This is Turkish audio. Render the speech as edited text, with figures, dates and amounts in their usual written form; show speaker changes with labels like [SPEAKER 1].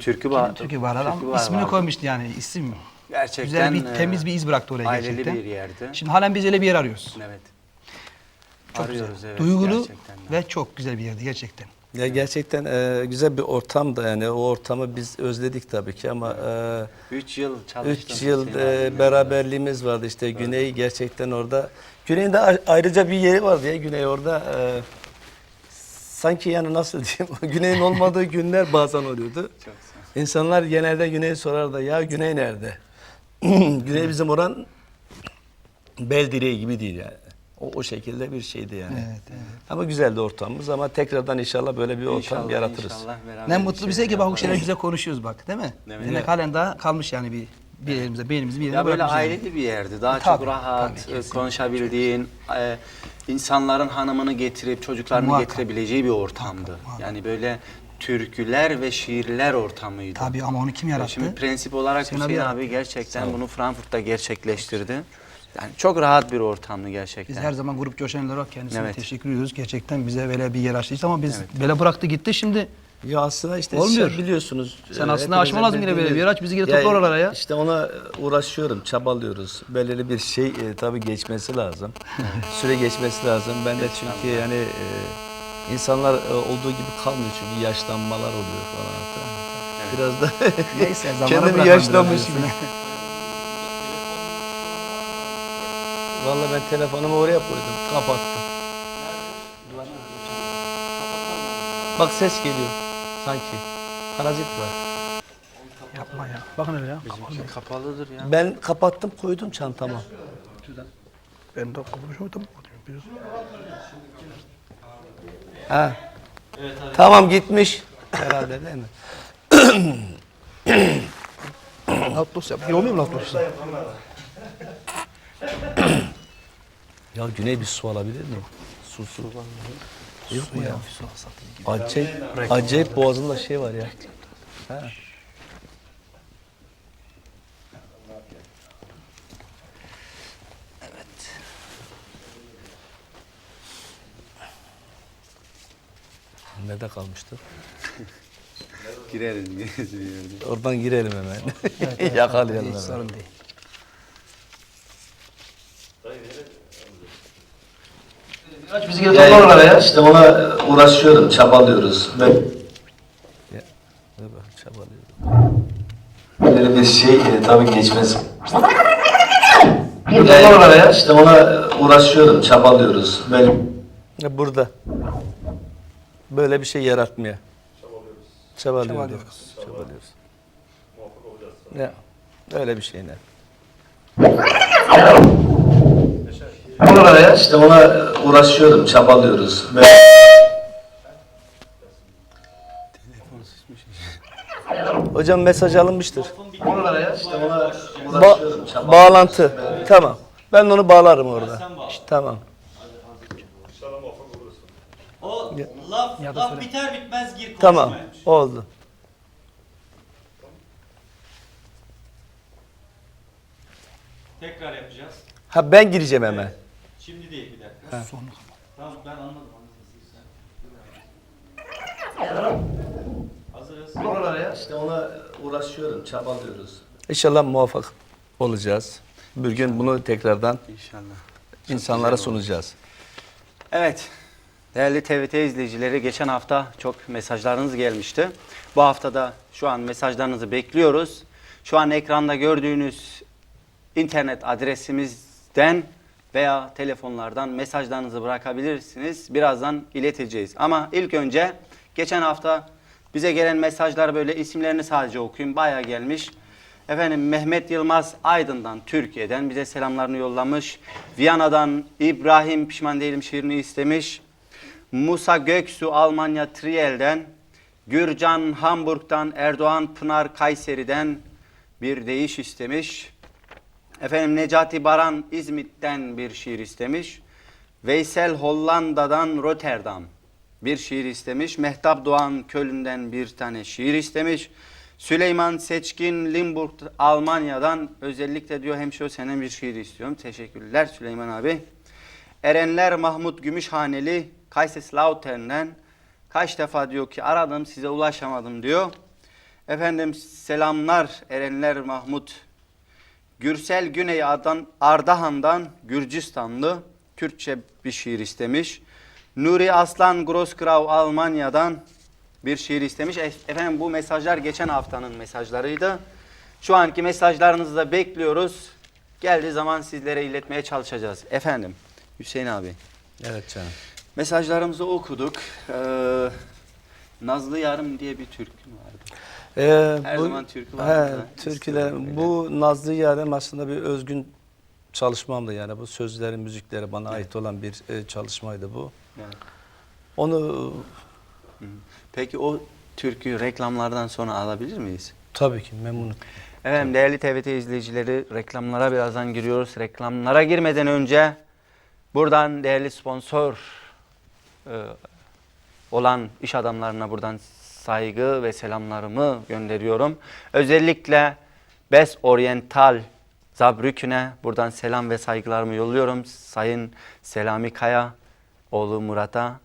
[SPEAKER 1] Türkü var adam. İsmini koymuştu yani isim.
[SPEAKER 2] Gerçekten
[SPEAKER 1] güzel bir temiz bir iz bıraktı oraya
[SPEAKER 2] aileli
[SPEAKER 1] gerçekten.
[SPEAKER 2] bir yerdi.
[SPEAKER 1] Şimdi halen biz öyle bir yer arıyoruz.
[SPEAKER 2] Evet.
[SPEAKER 1] Çok
[SPEAKER 2] Arıyoruz,
[SPEAKER 1] güzel.
[SPEAKER 2] evet,
[SPEAKER 1] Duygulu
[SPEAKER 2] gerçekten de.
[SPEAKER 1] ve çok güzel bir yerdi gerçekten.
[SPEAKER 3] Ya gerçekten güzel bir ortam da yani o ortamı biz özledik tabii ki ama
[SPEAKER 2] 3 yıl çalıştım.
[SPEAKER 3] 3 yıl
[SPEAKER 2] Hüseyin abimle
[SPEAKER 3] beraberliğimiz vardı işte Güney gerçekten orada. Güney'in de ayrıca bir yeri vardı ya Güney orada. Sanki yani nasıl diyeyim Güney'in olmadığı günler bazen oluyordu.
[SPEAKER 2] Çok sağ ol.
[SPEAKER 3] İnsanlar genelde Güney'i sorardı ya Güney nerede? Güney bizim oran bel direği gibi değil yani. O şekilde bir şeydi yani.
[SPEAKER 1] Evet, evet.
[SPEAKER 3] Ama güzeldi ortamımız ama tekrardan inşallah böyle bir ortam
[SPEAKER 2] İnşallah,
[SPEAKER 3] yaratırız.
[SPEAKER 2] inşallah beraber
[SPEAKER 1] Ne
[SPEAKER 2] bir
[SPEAKER 1] mutlu
[SPEAKER 2] şey
[SPEAKER 1] bize ki bak bu
[SPEAKER 2] yapalım.
[SPEAKER 1] şeyler güzel konuşuyoruz bak değil mi?
[SPEAKER 2] Değil mi?
[SPEAKER 1] Demek halen daha kalmış yani bir elimize beynimizi bir yerine
[SPEAKER 2] Ya böyle
[SPEAKER 1] bırakmışız yani.
[SPEAKER 2] aileli bir yerdi. Daha
[SPEAKER 1] Tabii,
[SPEAKER 2] çok rahat,
[SPEAKER 1] tabii, kesinlikle.
[SPEAKER 2] konuşabildiğin, insanların hanımını getirip çocuklarını
[SPEAKER 1] Muhakkak.
[SPEAKER 2] getirebileceği bir ortamdı.
[SPEAKER 1] Muhakkak.
[SPEAKER 2] Yani böyle türküler ve şiirler ortamıydı.
[SPEAKER 1] Tabii ama onu kim yarattı?
[SPEAKER 2] Şimdi prensip olarak
[SPEAKER 1] Hüseyin
[SPEAKER 2] Hüseyin
[SPEAKER 1] abi
[SPEAKER 2] abi
[SPEAKER 1] yarattı.
[SPEAKER 2] gerçekten bunu Frankfurt'ta gerçekleştirdi. Yani çok rahat bir ortamdı gerçekten.
[SPEAKER 1] Biz her zaman grup coşanlar olarak kendisine
[SPEAKER 2] Evet.
[SPEAKER 1] teşekkür ediyoruz. Gerçekten bize böyle bir yer açtı ama biz böyle bıraktı gitti şimdi.
[SPEAKER 3] Ya aslında işte
[SPEAKER 1] Olmuyor.
[SPEAKER 3] siz biliyorsunuz.
[SPEAKER 1] Sen aslında açman lazım yine böyle bir yer aç bizi yine topla oralara ya.
[SPEAKER 3] İşte ona uğraşıyorum, çabalıyoruz. Belirli bir şey tabii geçmesi lazım. Süre geçmesi lazım. Ben de çünkü yani insanlar olduğu gibi kalmıyor çünkü yaşlanmalar oluyor falan hatta. Biraz da
[SPEAKER 1] Neyse zamana
[SPEAKER 3] kendimi
[SPEAKER 1] bırakalım
[SPEAKER 3] yaşlanmış
[SPEAKER 1] biraz
[SPEAKER 3] gibi.
[SPEAKER 1] diyorsun.
[SPEAKER 3] Vallahi ben telefonumu oraya koydum, kapattım. Bak ses geliyor sanki. Parazit var.
[SPEAKER 1] Yapma ya. Bakın öyle ya.
[SPEAKER 2] Bizimki kapalıdır ya.
[SPEAKER 3] Ben kapattım koydum çantama.
[SPEAKER 1] Ben de konuşuyordum.
[SPEAKER 3] Ha. Tamam gitmiş. Herhalde değil mi?
[SPEAKER 1] Outlook yap. Olmuyor mu Outlook?
[SPEAKER 3] Ya Güney bir su alabilir mi? Su. Yok mu ya? Acayip boğazında şey var ya. Ha. Nerede kalmıştık?
[SPEAKER 2] Gireriz.
[SPEAKER 3] Oradan girelim hemen. Yakalayalım
[SPEAKER 1] Hiç
[SPEAKER 3] hemen.
[SPEAKER 1] sorun değil.
[SPEAKER 3] Bizi götürün oralara ya. İşte ona uğraşıyorum, çabalıyoruz. Çabalıyorum. Böyle bir şey tabii geçmez. Götürün oralara ya. İşte ona uğraşıyorum, çabalıyoruz. Burada. Böyle bir şey yaratmaya. Çabalıyoruz. Ya, öyle bir şey ne? Oralara ya. İşte ona uğraşıyorum, çabalıyoruz. Hocam mesaj alınmıştır. Oralara ya. İşte ona uğraşıyorum, bağlantı. Tamam. Ben onu bağlarım orada. Tamam.
[SPEAKER 4] O laf biter bitmez gir konuşmaya.
[SPEAKER 3] Tamam. Oldu.
[SPEAKER 4] Tekrar yapacağız.
[SPEAKER 3] Ha ben gireceğim hemen.
[SPEAKER 4] Şimdi değil bir dakika.
[SPEAKER 1] Sonra
[SPEAKER 4] Tamam ben anladım. Hazırız.
[SPEAKER 3] Oralara ya. İşte ona uğraşıyorum, çabalıyoruz. İnşallah muvaffak olacağız. Bir gün bunu tekrardan
[SPEAKER 2] İnşallah.
[SPEAKER 3] insanlara sunacağız.
[SPEAKER 2] Evet, değerli TVT izleyicileri, geçen hafta çok mesajlarınız gelmişti. Bu hafta da şu an mesajlarınızı bekliyoruz. Şu an ekranda gördüğünüz internet adresimizden veya telefonlardan mesajlarınızı bırakabilirsiniz. Birazdan ileteceğiz. Ama ilk önce geçen hafta bize gelen mesajlar böyle isimlerini sadece okuyayım. Bayağı gelmiş. Efendim Mehmet Yılmaz Aydın'dan, Türkiye'den bize selamlarını yollamış. Viyana'dan İbrahim Pişman Değilim şiirini istemiş. Musa Göksu Almanya Triel'den, Gürcan Hamburg'dan, Erdoğan Pınar Kayseri'den bir deyiş istemiş. Efendim Necati Baran İzmit'ten bir şiir istemiş. Veysel Hollanda'dan Rotterdam bir şiir istemiş. Mehtap Doğan Köln'den bir tane şiir istemiş. Süleyman Seçkin Limburg Almanya'dan özellikle diyor hemşire senden bir şiir istiyorum. Teşekkürler Süleyman abi. Erenler Mahmut Gümüşhaneli Kayserslautern'den kaç defa diyor ki aradım size ulaşamadım diyor. Efendim selamlar Erenler Mahmut. Gürsel Güney Ardahan'dan Gürcistanlı Kürtçe bir şiir istemiş. Nuri Aslan Grossgrau Almanya'dan bir şiir istemiş. Efendim bu mesajlar geçen haftanın mesajlarıydı. Şu anki mesajlarınızı da bekliyoruz. Geldiği zaman sizlere iletmeye çalışacağız. Efendim Hüseyin abi.
[SPEAKER 3] Evet canım.
[SPEAKER 2] Mesajlarımızı okuduk. Nazlı Yarım diye bir türkü vardı. Her zaman türkü var.
[SPEAKER 3] Türküler. Bu Nazlı Yarım aslında bir özgün çalışmamdı yani. Bu sözleri, müzikleri bana ait olan bir çalışmaydı bu.
[SPEAKER 2] Evet.
[SPEAKER 3] Onu
[SPEAKER 2] Peki o türküyü reklamlardan sonra alabilir miyiz?
[SPEAKER 3] tabii ki memnunum.
[SPEAKER 2] Efendim değerli TVT izleyicileri, reklamlara birazdan giriyoruz. Reklamlara girmeden önce buradan değerli sponsor olan iş adamlarına buradan saygı ve selamlarımı gönderiyorum. Özellikle Best Oriental Zabrükün'e buradan selam ve saygılarımı yolluyorum. Sayın Selami Kaya, oğlu Murat'a